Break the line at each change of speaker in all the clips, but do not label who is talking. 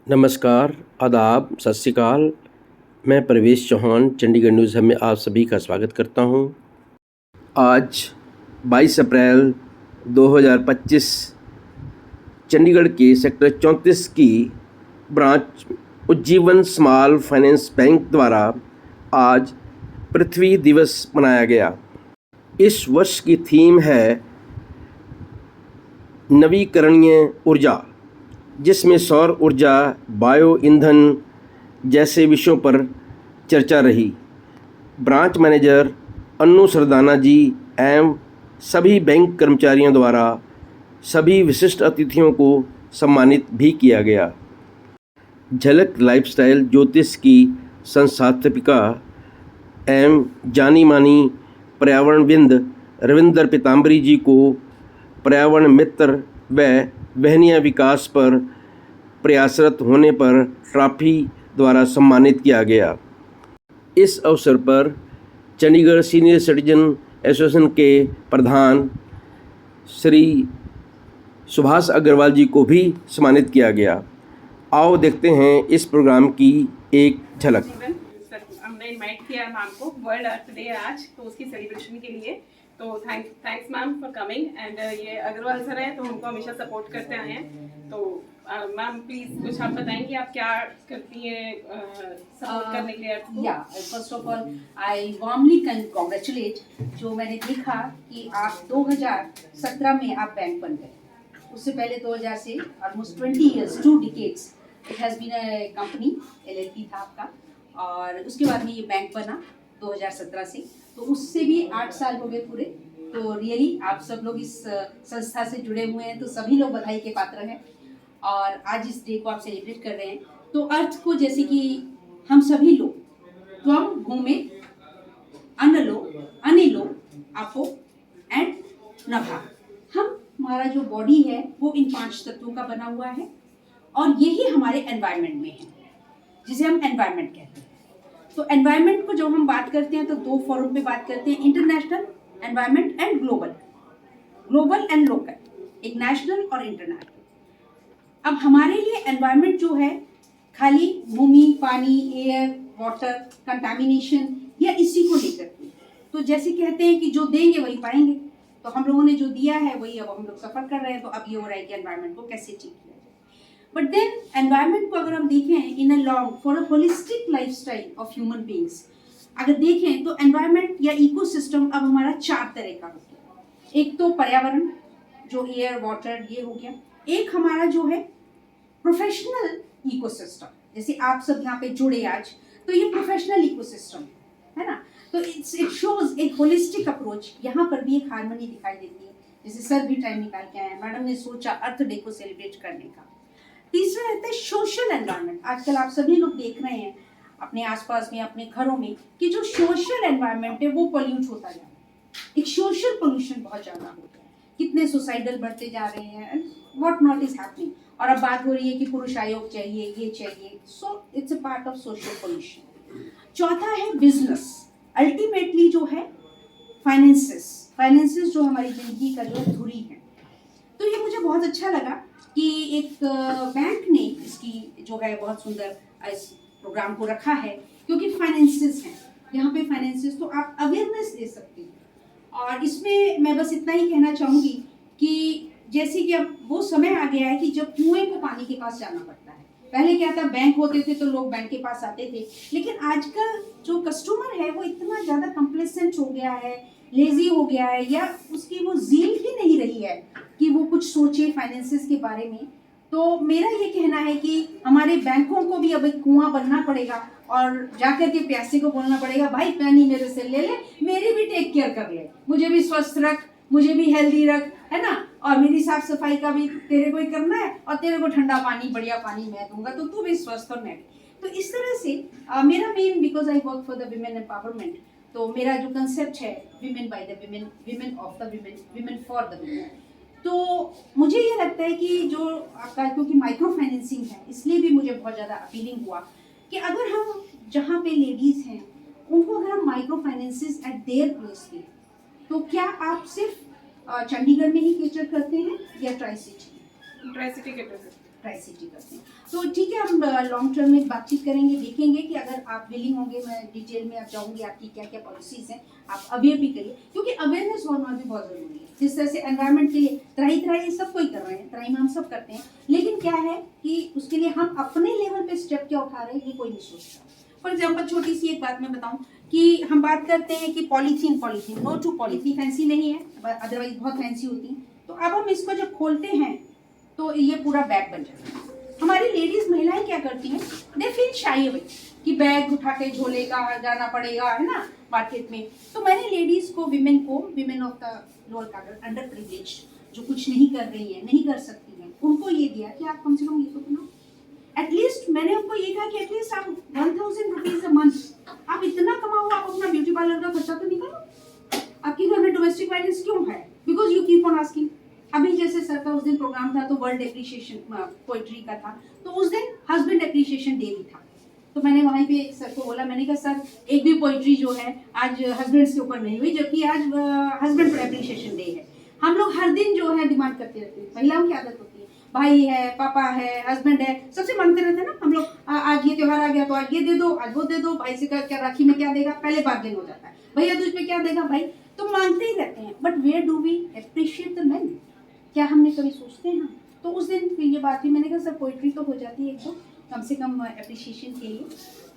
नमस्कार, आदाब, सत श्री अकाल। मैं प्रवेश चौहान चंडीगढ़ न्यूज़ हब में आप सभी का स्वागत करता हूं। आज 22 अप्रैल 2025 चंडीगढ़ के सेक्टर 34 की branch Ujjivan small finance bank द्वारा आज पृथ्वी दिवस मनाया गया। इस वर्ष की थीम है नवीकरणीय ऊर्जा, जिसमें सौर ऊर्जा, बायो ईंधन जैसे विषयों पर चर्चा रही। ब्रांच मैनेजर अन्नू सरदाना जी एवं सभी बैंक कर्मचारियों द्वारा सभी विशिष्ट अतिथियों को सम्मानित भी किया गया। झलक लाइफस्टाइल ज्योतिष की संस्थापिका एवं जानी मानी पर्यावरणविद रविंदर पीताम्बरी जी को पर्यावरण मित्र व वहनीय विकास पर प्रयासरत होने पर ट्रॉफी द्वारा सम्मानित किया गया। इस अवसर पर चंडीगढ़ सीनियर सिटीजन एसोसिएशन के प्रधान श्री सुभाष अग्रवाल जी को भी सम्मानित किया गया। आओ देखते हैं इस प्रोग्राम की एक झलक।
हमने इनवाइट किया मैम को वर्ल्ड अर्थ डे आज, तो उसकी सेलिब्रेशन के लिए। तो thanks ma'am for coming. And ये अग्रवाल सर हैं तो हमको हमेशा सपोर्ट करते आए हैं। तो मैम प्लीज कुछ आप बताएंगे आप क्या करती हैं सपोर्ट करने के लिए?
या first of all I warmly congratulate जो मैंने देखा कि आप 2017 में आप बैंक बन गए। उससे पहले 2000 से almost 20 years 2 decades it has been a company LLP था आपका, और उसके बाद में ये बैंक बना 2017 से। तो उससे भी 8 साल हो गए पूरे। तो रियली आप सब लोग इस संस्था से जुड़े हुए हैं, तो सभी लोग बधाई के पात्र हैं। और आज इस डे को आप सेलिब्रेट कर रहे हैं। तो अर्थ को जैसे कि हम सभी लोग त्वम भूमि अन्न लो अनिलो आपो एंड नभा, हमारा जो बॉडी है वो इन 5 तत्वों का बना हुआ है, और यही हमारे एनवायरनमेंट में है जिसे हम एनवायरनमेंट कहते हैं। तो एनवायरनमेंट को जब हम बात करते हैं तो 2 फॉर्म पे बात करते हैं, international environment and global and local, एक नेशनल और इंटरनेशनल। अब हमारे लिए एनवायरनमेंट जो है खाली भूमि, पानी, एयर, वाटर, कंटामिनेशन या इसी को लेकर के, तो जैसे कहते हैं कि जो देंगे वही पाएंगे। तो हम लोगों ने जो दिया है वही अब हम लोग सफर कर रहे हैं। तो अब ये हो रहा है कि एनवायरनमेंट को कैसे ठीक किया जाए। बट देन एनवायरनमेंट को अगर हम देखें in a long for a holistic lifestyle of human beings, अगर देखें तो एनवायरनमेंट या इकोसिस्टम अब हमारा 4 तरह का हो गया। एक तो पर्यावरण जो एयर, वाटर ये हो गया। एक हमारा जो है प्रोफेशनल इकोसिस्टम, जैसे आप सब यहाँ पे जुड़े आज, तो ये प्रोफेशनल इकोसिस्टम है ना। तो इट शोज एक होलिस्टिक अप्रोच। यहाँ पर भी एक हार्मनी दिखाई देती है, जैसे सर भी टाइम निकाल के आए हैं, मैडम ने सोचा अर्थ डे को सेलिब्रेट करने का। तीसरा रहता है सोशल एनवायरनमेंट। आजकल आप सभी लोग देख रहे हैं अपने आसपास में, अपने घरों में, कि जो सोशल एनवायरनमेंट है वो पॉल्यूट होता जा रहा है। एक सोशल पोल्यूशन बहुत ज़्यादा हो गया है, कितने सुसाइडल बढ़ते जा रहे हैं, व्हाट नॉट इज हैपनिंग। और अब बात हो रही है कि पुरुष आयोग चाहिए, ये चाहिए। So it's a part of social pollution. चौथा है बिजनेस। अल्टीमेटली जो है फाइनेंसेस जो हमारी जिंदगी का जो धुरी है। तो ये मुझे बहुत अच्छा लगा कि एक बैंक ने इसकी जो है बहुत सुंदर इस प्रोग्राम को रखा है, क्योंकि फाइनेंसेस हैं यहाँ पे। फाइनेंसेस तो आप अवेयरनेस दे सकते हैं। और इसमें मैं बस इतना ही कहना चाहूँगी कि जैसे कि अब वो समय आ गया है कि जब कुएं को पानी के पास जाना पड़ता है। पहले क्या था, बैंक होते थे तो लोग बैंक के पास आते थे, लेकिन आजकल जो कस्टमर है वो इतना ज़्यादा कंप्लेसेंट हो गया है, लेजी हो गया है, या उसकी वो ज़ील ही नहीं रही है कि वो कुछ सोचे फाइनेंसेस के बारे में। तो मेरा ये कहना है कि हमारे बैंकों को भी अब एक कुआं बनना पड़ेगा, और जाकर के प्यासे को बोलना पड़ेगा, भाई पानी मेरे से ले ले, मेरी भी टेक केयर कर ले, मुझे भी स्वस्थ रख, मुझे भी हेल्दी रख, है ना। और मेरी साफ सफाई का भी तेरे को ही करना है, और तेरे को ठंडा पानी, बढ़िया पानी मैं दूंगा, तो तू भी स्वस्थ और मैं भी। तो इस तरह से मेरा main, because I work for the women empowerment, तो मेरा जो कंसेप्ट है women by the women, women of the women, women for the women. तो मुझे ये लगता है कि जो आपका, क्योंकि माइक्रो फाइनेंसिंग है, इसलिए भी मुझे बहुत ज़्यादा अपीलिंग हुआ कि अगर हम जहाँ पे लेडीज़ हैं उनको अगर हम micro finances eight their place दें, तो क्या आप सिर्फ चंडीगढ़ में ही केटर करते हैं या tri city?
Tri city cater करते हैं।
ट्राई सिटी करते हैं। तो ठीक है, हम लॉन्ग टर्म में बातचीत करेंगे, देखेंगे कि अगर आप विलिंग होंगे, मैं डिटेल में अब जाऊँगी आपकी क्या क्या पॉलिसीज़ हैं, आप अवेयर भी करिए, क्योंकि अवेयरनेस होना भी बहुत ज़रूरी है। जिस तरह से एनवायरनमेंट के लिए तराई सब कोई कर रहे हैं, तराई में हम सब करते हैं, लेकिन क्या है कि उसके लिए हम अपने लेवल पे स्टेप क्या उठा रहे हैं, ये कोई नहीं सोचता। फॉर एग्जाम्पल, छोटी सी एक बात मैं बताऊं कि हम बात करते हैं कि polythene no to polythene, fancy नहीं है, अदरवाइज बहुत फैंसी होती है। तो अब हम इसको जब खोलते हैं तो ये पूरा बैग बन जाता है। हमारी लेडीज महिलाएं क्या करती हैं, दे फील शाई अवे कि बैग उठा के झोले का जाना पड़ेगा, है ना, मार्केट में। तो मैंने लेडीज को, women of the lower caste, under privileged, जो कुछ नहीं कर रही है, नहीं कर सकती हैं, उनको ये दिया कि आप कम से कम ये तो बनाओ। एटलीस्ट मैंने उनको ये कहा कि एटलीस्ट आप 1000 रुपीज अ मंथ, आप इतना कमाओ, आप अपना ब्यूटी पार्लर का खर्चा तो निकालो। आपके घर में डोमेस्टिक वायलेंस क्यों है? Because you keep on asking. अभी जैसे सर का उस दिन प्रोग्राम था, तो वर्ल्ड एप्रिशिएशन पोइट्री का था, तो उस दिन हस्बैंड एप्रिशिएशन डे भी था। तो मैंने वहीं पे सर को बोला, मैंने कहा सर, एक भी पोइट्री जो है आज हस्बैंड्स के ऊपर नहीं हुई, जबकि आज हस्बैंड एप्रिशिएशन डे है। हम लोग हर दिन जो है डिमांड करते रहते हैं, महिलाओं की आदत होती है, भाई है, पापा है, हस्बैंड है, सबसे मांगते रहते हैं ना हम लोग। आज ये त्योहार आ गया तो आज ये दे दो, आज वो दे दो, भाई से क्या राखी में क्या देगा, पहले बार्गेन हो जाता है, भैया दूज पे क्या देगा भाई, तो मांगते ही रहते हैं। But where do we appreciate the men? क्या हमने कभी सोचते हैं? तो उस दिन फिर ये बात हुई, मैंने कहा सर पोइट्री तो हो जाती है एक दो, कम से कम अप्रिशिएशन के लिए।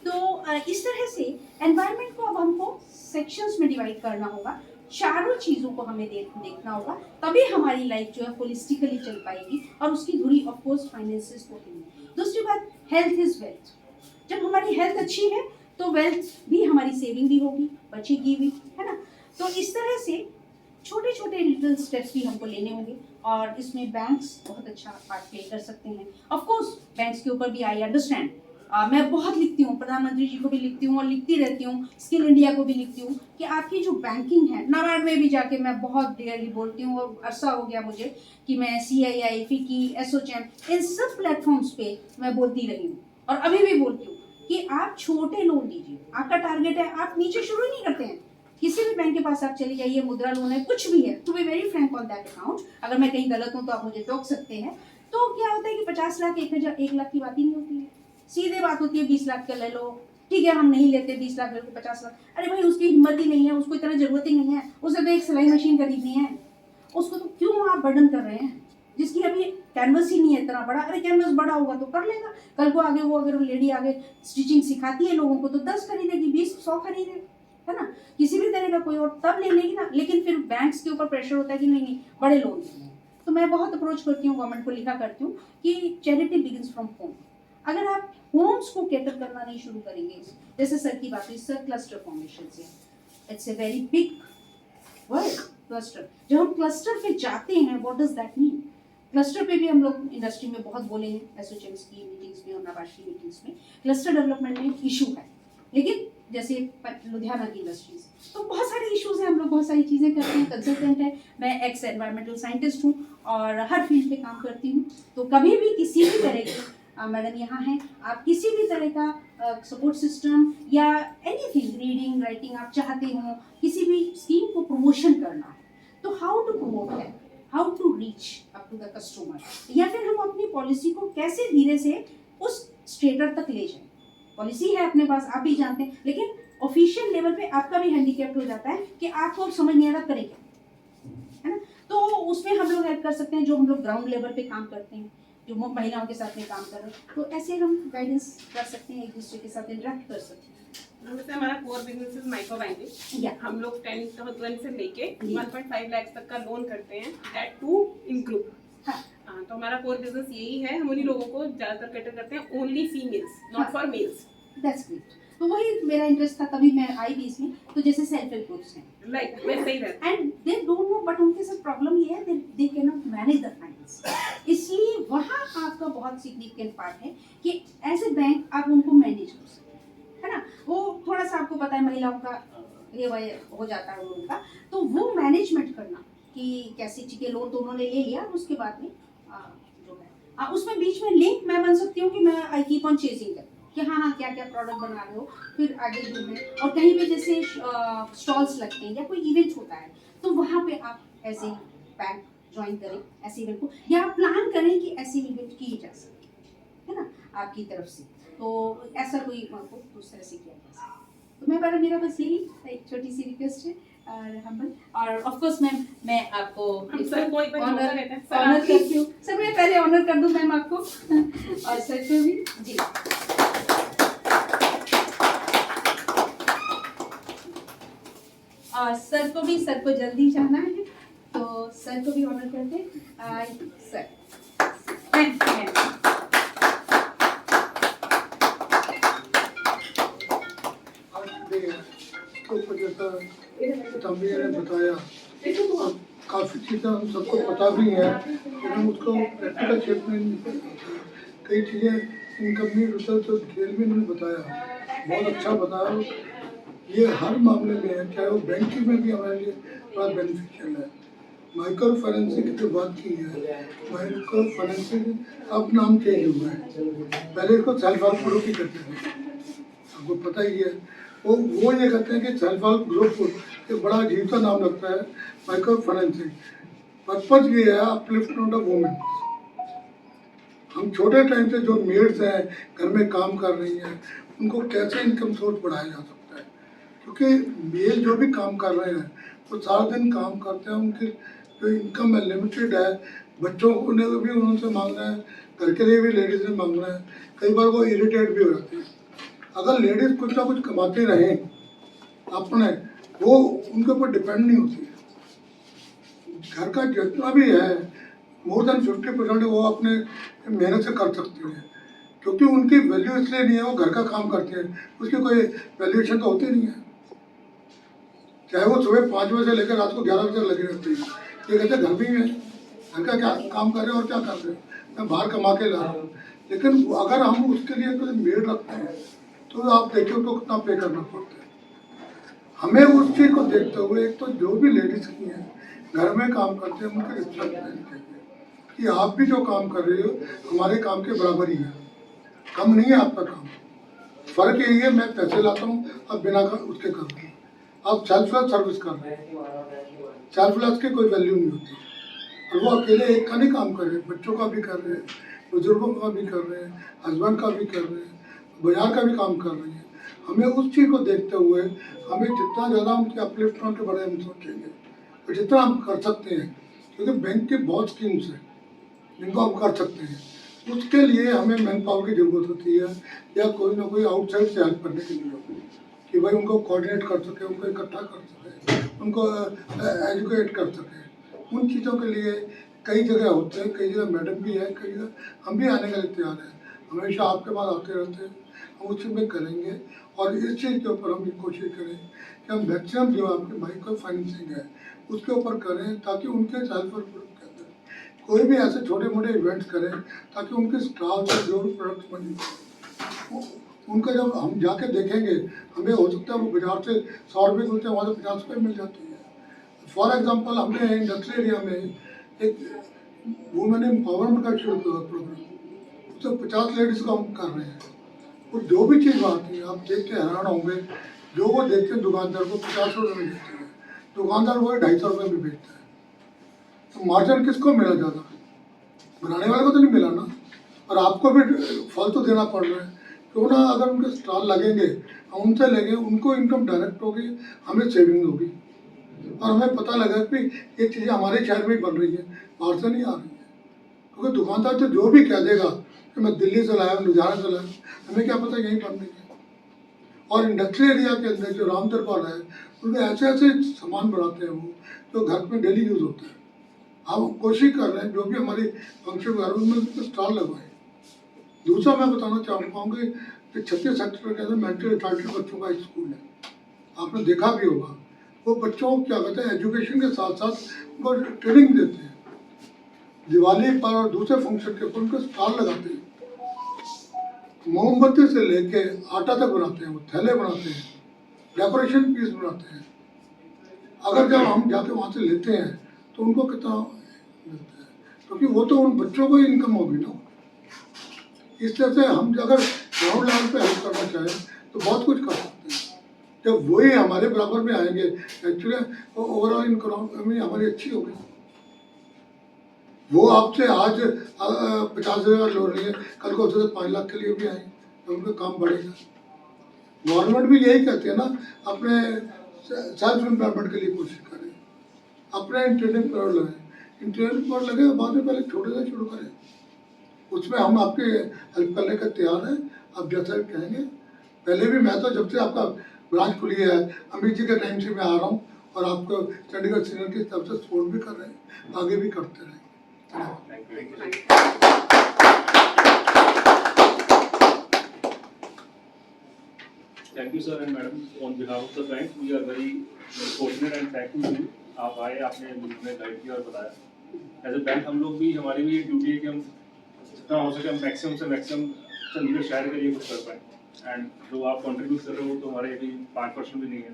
तो इस तरह से एनवायरनमेंट को अब हमको सेक्शंस में डिवाइड करना होगा, चारों चीज़ों को हमें देखना होगा, तभी हमारी लाइफ जो है होलिस्टिकली चल पाएगी, और उसकी धुरी ऑफ कोर्स फाइनेंसेस को भी। दूसरी बात, हेल्थ इज वेल्थ। जब हमारी हेल्थ अच्छी है तो वेल्थ भी, हमारी सेविंग भी होगी, बचेगी भी, है ना। तो इस तरह से छोटे छोटे लिटिल स्टेप्स भी हमको लेने होंगे, और इसमें बैंक्स बहुत अच्छा पार्ट प्ले कर सकते हैं। ऑफ कोर्स बैंक्स के ऊपर भी आई अंडरस्टैंड, मैं बहुत लिखती हूँ, प्रधानमंत्री जी को भी लिखती हूँ और लिखती रहती हूँ, स्किल इंडिया को भी लिखती हूँ, कि आपकी जो बैंकिंग है, नाबार्ड में भी जाके मैं बहुत डेयरली बोलती हूँ, और अरसा हो गया मुझे कि मैं CII, फिकी, एसोचैम, इन सब प्लेटफॉर्म्स पे मैं बोलती रही हूँ, और अभी भी बोलती हूँ कि आप छोटे लोन दीजिए। आपका टारगेट है, आप नीचे शुरू नहीं करते हैं, किसी भी बैंक के पास आप चले जाइए, मुद्रा लोन है, कुछ भी है, to be very frank on that account, अगर मैं कहीं गलत हूँ तो आप मुझे टोक सकते हैं। तो क्या होता है कि 50 लाख 1 लाख की बात ही नहीं होती है, सीधे बात होती है 20 लाख का ले लो, ठीक है, हम नहीं लेते 20 लाख ले लो, 50 लाख, अरे भाई उसकी हिम्मत ही नहीं है, उसको इतना जरूरत ही नहीं है, उसे तो एक सिलाई मशीन खरीदनी है, उसको तो क्यों आप बर्डन कर रहे हैं, जिसकी अभी कैनवस ही नहीं है इतना बड़ा। अरे कैनवस बड़ा होगा तो कर लेगा, कल को आगे वो अगर लेडी आगे स्टिचिंग सिखाती है लोगों को तो 10 खरीदेगी, 20, 100 खरीदे, है ना, किसी भी तरह का कोई और तब ले लेगी ना। लेकिन फिर बैंक्स के ऊपर प्रेशर होता है कि नहीं बड़े लोन देंगे। तो मैं बहुत अप्रोच करती हूँ, गवर्नमेंट को लिखा करती हूँ कि चैरिटी बिगिंस फ्रॉम होम। अगर आप होम्स को कैटर करना नहीं शुरू करेंगे, जैसे सर की बात हुई, सर क्लस्टर फॉर्मेशन से, it's a very big word cluster. जब हम क्लस्टर पे जाते हैं, what does that mean? Cluster पे भी हम लोग इंडस्ट्री में बहुत बोले हैं, एसोचैम्स की मीटिंग्स में और नाबार्ड की मीटिंग्स में, क्लस्टर डेवलपमेंट में इशू है। लेकिन जैसे लुधियाना की इंडस्ट्रीज, तो बहुत सारे इश्यूज हैं, हम लोग बहुत सारी चीज़ें करते हैं, कंसल्टेंट है, मैं एक्स एनवायरमेंटल साइंटिस्ट हूँ और हर फील्ड पे काम करती हूँ। तो कभी भी किसी भी तरह की, मैडम यहाँ हैं, आप किसी भी तरह का सपोर्ट सिस्टम या एनीथिंग, रीडिंग राइटिंग आप चाहते हो, किसी भी स्कीम को प्रमोशन करना है, तो हाउ टू प्रमोट है, how to reach up to the customer, या फिर हम अपनी पॉलिसी को कैसे धीरे से उस स्टेटर तक ले जाएं। पॉलिसी है अपने पास, आप भी जानते हैं, लेकिन ऑफिशियल लेवल पे आपका भी हैंडीकैप्ट हो जाता है कि आपको अब समझ नहीं आ रहा करें क्या, है ना। तो उसमें हम लोग हेल्प कर सकते हैं, जो हम लोग ग्राउंड लेवल पे काम करते हैं, जो महिलाओं के साथ में काम कर रहे हैं, तो ऐसे हम गाइडेंस कर सकते हैं, एक दूसरे के साथ इंटरेक्ट कर सकते हैं।
जैसे हमारा core business is micro banking,
या
हम लोग 10,000 से लेके 1.5 लाख तक का लोन करते हैं, दैट टू इन ग्रुप। हाँ, तो हमारा कोर बिजनेस यही है, हम उन्हीं लोगों को ज्यादातर कैटर करते हैं, only females, not for mails.
That's great. तो वही मेरा इंटरेस्ट था, तभी मैं आई भी इसमें। तो जैसे सेल्फ हेल्प ग्रुप्स हैं,
लाइक वैसे ही रहता
and they don't know, but उनके साथ प्रॉब्लम ये है, they can not manage the finance. इसलिए वहाँ आपका बहुत सिग्निफिकेंट पार्ट है कि एज ए बैंक आप उनको मैनेज कर सकते हैं, है ना। वो थोड़ा सा आपको पता है महिलाओं का ये हो जाता है उनका, तो वो मैनेजमेंट करना कि कैसे, ठीक है लोन तो उन्होंने ले लिया, उसके बाद में जो है उसमें बीच में लिंक मैं बन सकती हूँ कि मैं आई कीप ऑन चेजिंग कर कि हाँ क्या क्या प्रोडक्ट बना रहे हो, फिर आगे जो है, और कहीं पे जैसे स्टॉल्स लगते हैं या कोई इवेंट होता है, तो वहाँ पे आप ऐसे बैंक ज्वाइन करें ऐसे इवेंट को, या प्लान करें कि ऐसे इवेंट किए जा सके। है ना, आपकी तरफ से। तो ऐसा कोई आपको उस तरह से किया जा सकता है। तो मैं मेरा बस यही एक छोटी सी रिक्वेस्ट है और ऑफ कोर्स मैम मैं आपको
हम सर को एक बार
ऑनर
मौका देते हैं। सर,
ऑनर
आप
करती हूँ सर, मैं पहले ऑनर कर दूँ मैम आपको और सर को भी जी। और सर को जल्दी जाना है, तो सर को भी ऑनर करते हैं। सर
तो जैसा तंबी ने बताया और काफ़ी चीज़ें हम सबको पता भी हैं, लेकिन हम उसको प्रैक्टिकल शेप में नहीं करते। कई चीज़ें इनकम नहीं रिसर्च तो डिटेल में इन्होंने बताया, बहुत अच्छा बताया। ये हर मामले में है, चाहे वो बैंकिंग में भी हमारे लिए बड़ा बेनिफिशियल है। माइक्रो फाइनेंसिंग की बात की है, माइक्रो फाइनेंसिंग अब नाम चेंज हुआ है, पहले इसको सेल्फ हेल्प ग्रुप ही करते थे, आपको पता ही है। वो ये कहते हैं कि सेल्फ हेल्प ग्रुप एक बड़ा अजीब सा नाम लगता है माइक्रो फाइनेंसिंग। पर्पज ये है अपलिफ्टमेंट ऑफ वुमेन। हम छोटे टाइम से जो मेड्स हैं घर में काम कर रही हैं, उनको कैसे इनकम सोर्स बढ़ाया जा सकता है, क्योंकि मेल जो भी काम कर रहे हैं वो सारा दिन काम करते हैं, उनकी जो इनकम है लिमिटेड है, बच्चों को भी उनसे मांगना है, घर के लिए भी लेडीज़ ने मांगना है, कई बार वो इरिटेट भी हो जाती है। अगर लेडीज़ कुछ ना कुछ कमाती रहें अपने, वो उनके ऊपर डिपेंड नहीं होती है। घर का जितना भी है मोर देन 50% वो अपने मेहनत से कर सकती हैं, क्योंकि उनकी वैल्यू इसलिए नहीं है, वो घर का काम करते हैं, उसकी कोई वैल्यूएशन तो होती नहीं है। चाहे वो सुबह 5 बजे से लेकर रात को 11 बजे तक लगे रहते हैं, ये कहते हैं घर भी है, घर का क्या काम कर रहे हैं और क्या कर रहे हैं, मैं बाहर कमा के ला रहा हूँ। लेकिन अगर हम उसके लिए कोई मेड रखते हैं तो आप देखिए उनको कितना पे करना पड़ता है। हमें उस चीज़ को देखते हुए एक तो जो भी लेडीज़ की हैं घर में काम करते हैं उनकी रिस्पेक्ट देनी चाहिए कि आप भी जो काम कर रहे हो हमारे काम के बराबर ही है, कम नहीं है आपका काम। फ़र्क यही है मैं पैसे लाता हूँ, अब बिना उसके कर रहा हूँ, आप सेल्फलेस सर्विस कर रहे हैं, सेल्फलेस की कोई वैल्यू नहीं होती। और वो अकेले एक का नहीं काम कर रहे हैं, बच्चों का भी कर रहे हैं, बुजुर्गों का भी कर रहे हैं, हस्बैंड का भी कर रहे हैं, बाजार का भी काम कर रही है। हमें उस चीज़ को देखते हुए हमें जितना ज़्यादा उनके अपलिफ्टमेंट के बारे में सोचेंगे तो जितना हम कर सकते हैं, क्योंकि बैंक की बहुत स्कीम्स हैं जिनको हम कर सकते हैं, उसके लिए हमें मैन पावर की ज़रूरत होती है या कोई ना कोई आउटसाइड से हेल्प करने के लिए कि भाई उनको कोऑर्डिनेट कर सके, उनको इकट्ठा कर सके, उनको एजुकेट कर सके। उन चीज़ों के लिए कई जगह होते हैं, कई जगह मैडम भी है, कई जगह हम भी आने के लिए तैयार हैं, हमेशा आपके पास आते रहते हैं, हम उस चीज़ में करेंगे। और इस चीज़ के ऊपर हम कोशिश करें कि हम मैक्सिमम जो आपके माइक्रो फाइनेंसिंग है उसके ऊपर करें, ताकि उनके सेल्फ हेल्प ग्रुप के अंदर कोई भी ऐसे छोटे मोटे इवेंट्स करें ताकि उनके स्टॉल से जो भी प्रोडक्ट्स बने उनका जब हम जाके देखेंगे, हमें हो सकता है वो बाजार से 100 रुपये मिलते हैं, वहाँ से 50 रुपये मिल जाती है। फॉर एग्जांपल हमने इंडस्ट्रियल एरिया में एक वुमेन एम्पावरमेंट का शुरू किया प्रोग्राम, उससे 50 लेडीज़ को हम कर रहे हैं। और जो भी चीज़ आती है आप देख के हैरान होंगे, जो वो देखते हैं दुकानदार को 50 रुपये में बेचते हैं, दुकानदार वो 250 रुपये में बेचता है। तो मार्जिन किसको मिला ज़्यादा? बनाने वाले को तो नहीं मिला ना, और आपको भी फल तो देना पड़ रहा है। क्यों ना अगर उनके स्टॉल लगेंगे, हम उनसे लेंगे, उनको इनकम डायरेक्ट होगी, हमें सेविंग होगी, और हमें पता लगा कि ये चीज़ें हमारे शहर में ही बन रही है, बाहर से नहीं आ रही है। क्योंकि दुकानदार तो जो भी कह देगा कि मैं दिल्ली से लाया, लुधियाना से लाया, हमें क्या पता यहीं बन रही है। और इंडस्ट्रियल एरिया के अंदर जो राम दरबार है उनमें ऐसे ऐसे सामान बनाते हैं वो जो घर में डेली यूज़ होता है। हम कोशिश कर रहे हैं जो भी हमारी फंक्शन वगैरह उनमें स्टॉल लगवाएं। दूसरा मैं बताना चाहूँगा कि 36 सेक्टर के अंदर मेंटल रिटार्डेड बच्चों का एक स्कूल है, आपने देखा भी होगा। वो बच्चों को क्या कहते हैं एजुकेशन के साथ साथ उनको ट्रेनिंग देते हैं। दिवाली पर और दूसरे फंक्शन के ऊपर उनको स्टॉल लगाते हैं, मोमबत्ती से लेके आटा तक बनाते हैं, वो थैले बनाते हैं, डेकोरेशन पीस बनाते हैं। अगर जब हम जाके वहाँ से लेते हैं तो उनको कितना मिलता है, क्योंकि वो तो उन बच्चों को ही इनकम होगी ना। इस तरह से हम अगर ग्राउंड लेवल पे हेल्प करना चाहें तो बहुत कुछ कर सकते हैं। जब वही हमारे बराबर में आएंगे, एक्चुअली ओवरऑल इनकम हमारी अच्छी होगी। वो आपसे आज 50,000 लो रही है, कल को उससे 5 लाख के लिए भी आए तो उनका काम बढ़ेगा। गवर्नमेंट भी यही कहती है ना, अपने सेल्फ एम्प्लॉयमेंट के लिए कोशिश करें, अपने इंटरनेट पर लगाएं, इंटरनेट पर लगे बाद में पहले छोटे से शुरू करें, उसमें हम आपकी हेल्प करने का तैयार हैं। आप जैसा भी कहेंगे, पहले भी मैं तो जब से आपका ब्रांच खुली है अमित जी के टाइम से मैं आ रहा हूँ और आपको चंडीगढ़ सीनियर की तरफ से सपोर्ट भी कर रहे हैं, आगे भी करते रहेंगे।
Thank you, sir and madam. On behalf of the bank, we are very fortunate and thankful to you. आप आए, आपने हमें गाइड किया और बताया। As a bank हम लोग भी, हमारी भी ड्यूटी है कि हम जितना हो सके हम मैक्सिमम से मैक्सिमम चंडीगढ़ शहर के लिए कुछ कर पाएँ। एंड जो आप कंट्रीब्यूट कर रहे हो तो हमारे अभी 5% भी नहीं है।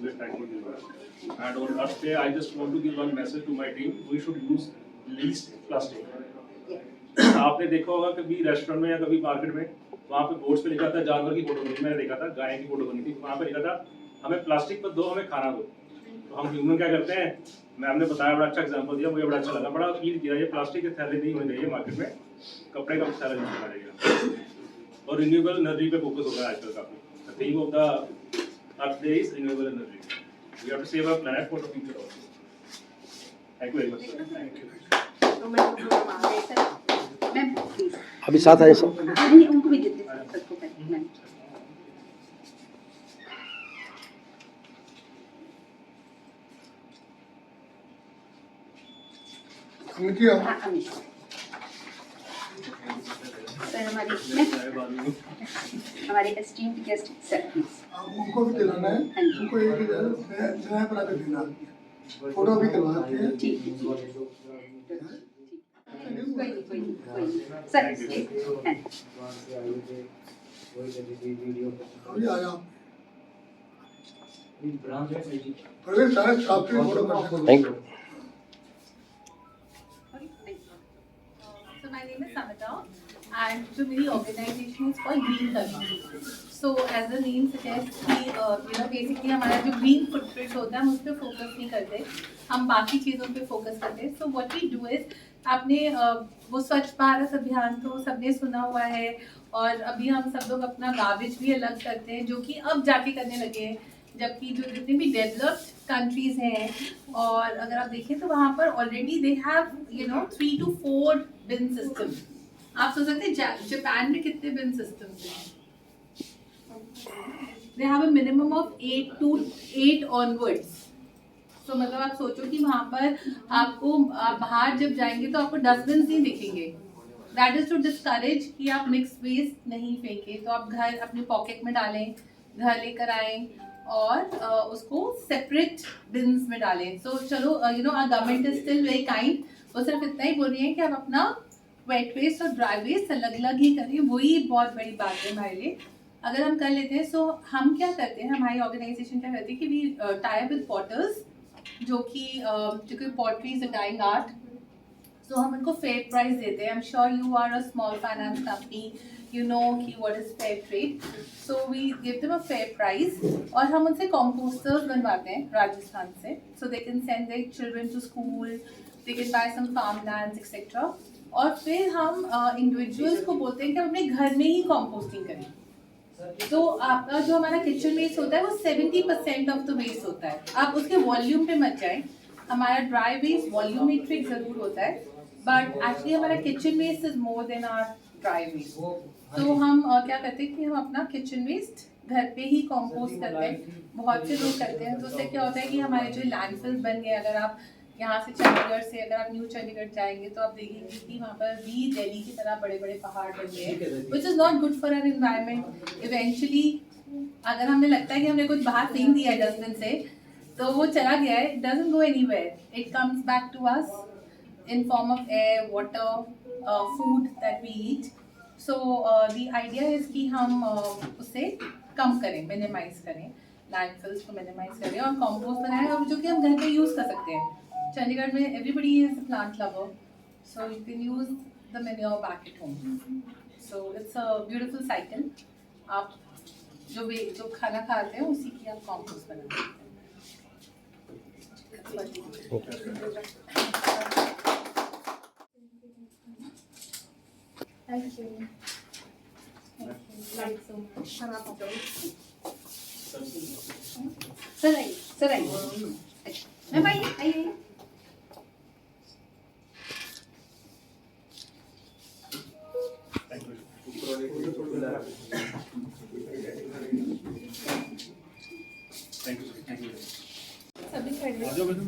We are thankful to you. And on last day, I just want to give one message to my team. We should use least plastic. आपने देखा होगा कभी रेस्टोरेंट में या कभी मार्केट में, वहाँ पे बोर्ड्स पे लिखा था जानवर की फोटो बनी, मैंने देखा था गाय की फोटो बनी थी, वहाँ पे लिखा था हमें प्लास्टिक पर दो, हमें खाना दो। तो हम ह्यूमन क्या करते हैं, मैम ने बताया, बड़ा अच्छा एग्जांपल दिया, मुझे बड़ा अच्छा लगा, बड़ा फील किया, ये प्लास्टिक के थैले नहीं होने चाहिए मार्केट में, कपड़े का थैला यूज करना चाहिए। और रिन्यूएबल एनर्जी पे फोकस हो रहा है आजकल काफी। The theme of the earth day is renewable energy. We have to save our planet for the future also. Thank you very much sir.
तो मैं
मैम प्लीज
अभी साथ आए सर।
नहीं उनको भी देते हैं सबको पहले मैम।
अमित जी,
हाँ अमित सर हमारे एस्टीम्ड गेस्ट सर प्लीज
आप उनको भी दिलाना है,
हाँ जी।
उनको एक नया बना कर देना, फोटो भी करवाते हैं।
ठीक है कोई नहीं सर हैं
अभी आया प्रवीण सारे स्टाफ की फोटो करते हैं।
Thank you.
So my name is Samita and जो मेरी organization is called Green Karma. So as the name suggests कि basically हमारा जो green footprint होता है हम उस पर focus नहीं करते, हम बाकी चीज़ों पे focus करते हैं। So what we do is आपने वो स्वच्छ भारत अभियान तो सबने सुना हुआ है और अभी हम सब लोग अपना गार्बेज भी अलग करते हैं जो कि अब जाके करने लगे हैं, जबकि जो जितने भी डेवलप्ड कंट्रीज हैं और अगर आप देखें तो वहाँ पर already they have 3 to 4 bin system. आप सोच सकते हैं जापान में कितने बिन सिस्टम्स हैं? They have a minimum of 8 to 8 onwards. तो मतलब आप सोचो कि वहाँ पर आपको बाहर जब जाएंगे तो आपको डस्टबिन नहीं दिखेंगे। दैट इज टू डिस्करेज कि आप मिक्स वेस्ट नहीं फेंकें, तो आप घर अपने पॉकेट में डालें, घर लेकर आएँ और उसको सेपरेट बिन्स में डालें। सो चलो our government is still very kind, वो सिर्फ इतना ही बोल रही है कि आप अपना वेट वेस्ट और ड्राई वेस्ट अलग अलग ही करें, वही बहुत बड़ी बात है हमारे लिए। अगर हम कर लेते हैं, सो हम क्या करते हैं, हमारी ऑर्गेनाइजेशन क्या करती है कि we tie up with potters, जो कि pottery is a dying art. So हम उनको फेयर प्राइस देते हैं। I am sure you are a small finance company, you know कि what is fair trade, so we give them a fair price और हम उनसे composters बनवाते हैं राजस्थान से, so they can send their children to school, they can buy some farmlands etc. और फिर हम individuals को बोलते हैं कि हम अपने घर में ही composting करें। तो आपका जो हमारा किचन वेस्ट होता है वो 70% ऑफ द वेस्ट होता है। आप उसके वॉल्यूम पे मत जाएं, हमारा ड्राई वेस्ट वॉल्यूमेट्रिक जरूर होता है, बट एक्चुअली हमारा kitchen waste is more than our dry waste. तो हम क्या करते हैं कि हम अपना किचन वेस्ट घर पे ही कंपोस्ट करते हैं, बहुत से लोग करते हैं। तो उससे क्या होता है कि हमारे जो लैंडफिल्स बन गए, अगर आप यहाँ से चंडीगढ़ से अगर आप न्यू चंडीगढ़ जाएंगे तो आप देखेंगे कि वहाँ पर भी दिल्ली की तरह बड़े बड़े पहाड़ बन गए हैं, which is not good for our environment. Eventually अगर हमें लगता है कि हमने कुछ बाहर फेंक दिया है डस्टबिन से तो वो चला गया है, it doesn't go anywhere, it comes back to us in form of air, water, food that we eat. So the idea is कि हम उसे कम करें, मिनिमाइज करें, लैंडफिल्स को मिनिमाइज करें और कंपोस्ट बनाएं, और जो कि हम घर पे यूज़ कर सकते हैं। चंडीगढ़ में everybody is a plant lover, so you can use the manure back at home. So it's a beautiful cycle. आप जो खाना खाते हैं उसी की आप कंपोस्ट बना सकते हैं।
सर आइए मैम आइए आइए
थैंक यू थैंक यू
सभी खड़े
आ जाओ madam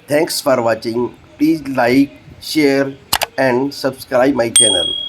Thanks for watching. Please like, share and subscribe my channel.